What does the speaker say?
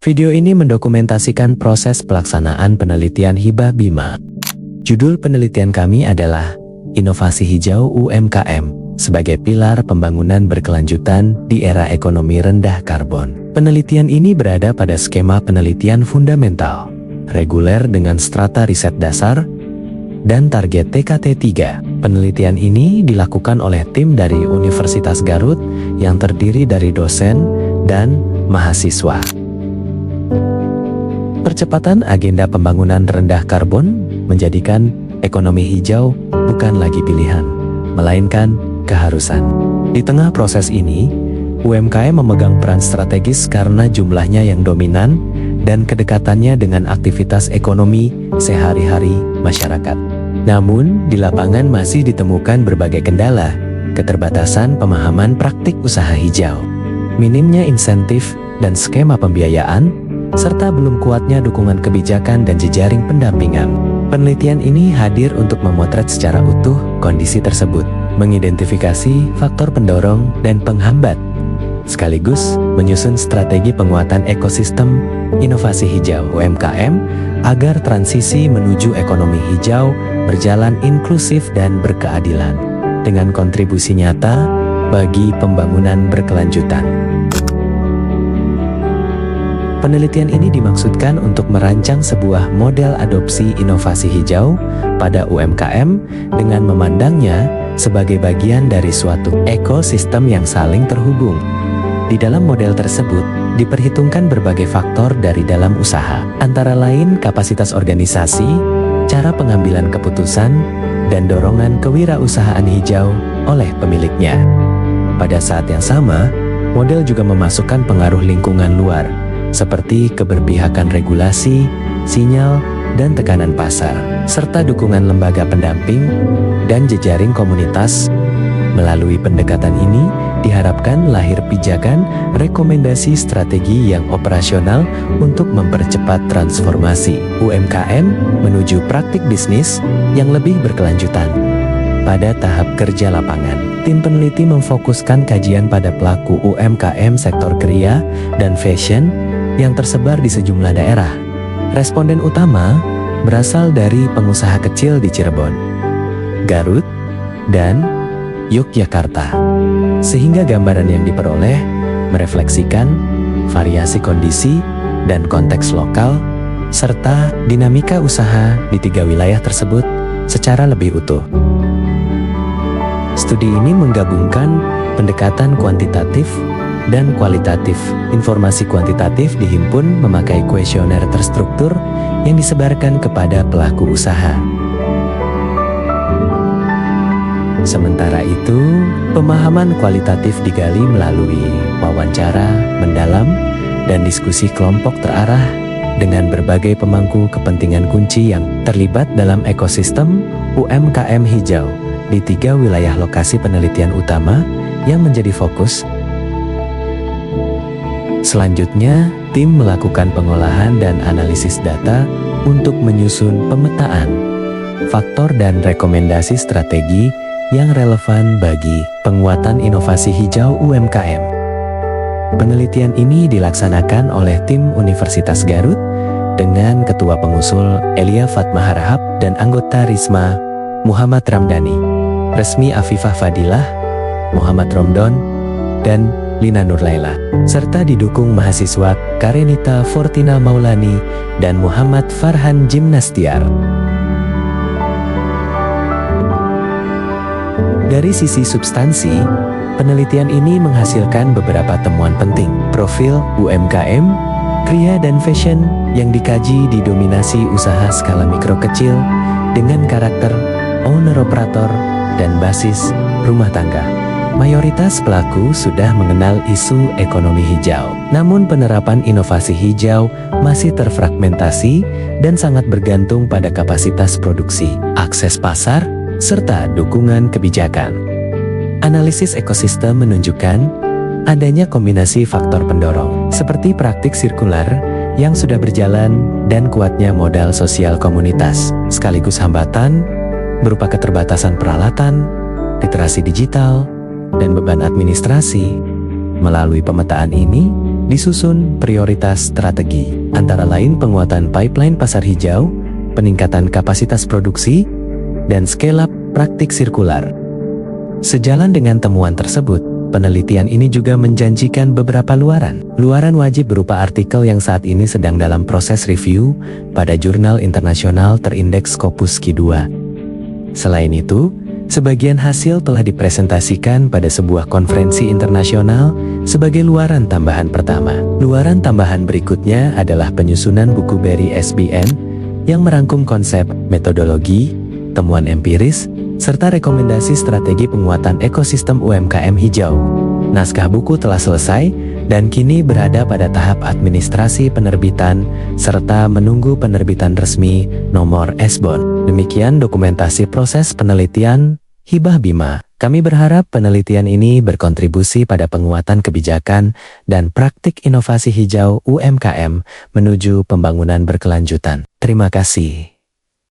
Video ini mendokumentasikan proses pelaksanaan penelitian Hibah Bima. Judul penelitian kami adalah Inovasi Hijau UMKM sebagai pilar pembangunan berkelanjutan di era ekonomi rendah karbon. Penelitian ini berada pada skema penelitian fundamental, reguler dengan strata riset dasar, dan target TKT 3. Penelitian ini dilakukan oleh tim dari Universitas Garut yang terdiri dari dosen dan mahasiswa. Percepatan agenda pembangunan rendah karbon menjadikan ekonomi hijau bukan lagi pilihan, melainkan keharusan. Di tengah proses ini, UMKM memegang peran strategis karena jumlahnya yang dominan dan kedekatannya dengan aktivitas ekonomi sehari-hari masyarakat. Namun, di lapangan masih ditemukan berbagai kendala, keterbatasan pemahaman praktik usaha hijau, minimnya insentif dan skema pembiayaan, serta belum kuatnya dukungan kebijakan dan jejaring pendampingan. Penelitian ini hadir untuk memotret secara utuh kondisi tersebut, mengidentifikasi faktor pendorong dan penghambat, sekaligus menyusun strategi penguatan ekosistem inovasi hijau UMKM agar transisi menuju ekonomi hijau berjalan inklusif dan berkeadilan, dengan kontribusi nyata bagi pembangunan berkelanjutan. Penelitian ini dimaksudkan untuk merancang sebuah model adopsi inovasi hijau pada UMKM dengan memandangnya sebagai bagian dari suatu ekosistem yang saling terhubung. Di dalam model tersebut, diperhitungkan berbagai faktor dari dalam usaha, antara lain kapasitas organisasi, cara pengambilan keputusan, dan dorongan kewirausahaan hijau oleh pemiliknya. Pada saat yang sama, model juga memasukkan pengaruh lingkungan luar, seperti keberpihakan regulasi, sinyal, dan tekanan pasar, serta dukungan lembaga pendamping dan jejaring komunitas. Melalui pendekatan ini, diharapkan lahir pijakan rekomendasi strategi yang operasional untuk mempercepat transformasi UMKM menuju praktik bisnis yang lebih berkelanjutan. Pada tahap kerja lapangan, tim peneliti memfokuskan kajian pada pelaku UMKM sektor kria dan fashion yang tersebar di sejumlah daerah. Responden utama berasal dari pengusaha kecil di Cirebon, Garut, dan Yogyakarta, sehingga gambaran yang diperoleh merefleksikan variasi kondisi dan konteks lokal serta dinamika usaha di 3 wilayah tersebut secara lebih utuh. Studi ini menggabungkan pendekatan kuantitatif dan kualitatif. Informasi kuantitatif dihimpun memakai kuesioner terstruktur yang disebarkan kepada pelaku usaha. Sementara itu, pemahaman kualitatif digali melalui wawancara mendalam dan diskusi kelompok terarah dengan berbagai pemangku kepentingan kunci yang terlibat dalam ekosistem UMKM hijau di 3 wilayah lokasi penelitian utama yang menjadi fokus. Selanjutnya, tim melakukan pengolahan dan analisis data untuk menyusun pemetaan, faktor dan rekomendasi strategi yang relevan bagi penguatan inovasi hijau UMKM. Penelitian ini dilaksanakan oleh tim Universitas Garut dengan Ketua Pengusul Elia Fatma Harahap dan anggota Risma Muhammad Ramdhani, Resmi Afifah Fadilah, Muhammad Romdon, dan Lina Nurlaila, serta didukung mahasiswa Karenita Fortina Maulani dan Muhammad Farhan Jimnastiar. Dari sisi substansi, penelitian ini menghasilkan beberapa temuan penting. Profil UMKM, kria dan fashion yang dikaji didominasi usaha skala mikro kecil dengan karakter owner-operator dan basis rumah tangga. Mayoritas pelaku sudah mengenal isu ekonomi hijau. Namun penerapan inovasi hijau masih terfragmentasi dan sangat bergantung pada kapasitas produksi, akses pasar, serta dukungan kebijakan. Analisis ekosistem menunjukkan adanya kombinasi faktor pendorong, seperti praktik sirkular yang sudah berjalan dan kuatnya modal sosial komunitas, sekaligus hambatan berupa keterbatasan peralatan, literasi digital, dan beban administrasi. Melalui pemetaan ini, Disusun prioritas strategi, antara lain penguatan pipeline pasar hijau, peningkatan kapasitas produksi, dan scale up praktik sirkular. Sejalan dengan temuan tersebut, penelitian ini juga menjanjikan beberapa luaran. Luaran wajib berupa artikel yang saat ini sedang dalam proses review pada jurnal internasional terindeks Scopus Q2. Selain itu, sebagian hasil telah dipresentasikan pada sebuah konferensi internasional sebagai luaran tambahan pertama. Luaran tambahan berikutnya adalah penyusunan buku Barry SBN yang merangkum konsep, metodologi, temuan empiris, serta rekomendasi strategi penguatan ekosistem UMKM hijau. Naskah buku telah selesai dan kini berada pada tahap administrasi penerbitan serta menunggu penerbitan resmi nomor SBON. Demikian dokumentasi proses penelitian Hibah Bima. Kami berharap penelitian ini berkontribusi pada penguatan kebijakan dan praktik inovasi hijau UMKM menuju pembangunan berkelanjutan. Terima kasih.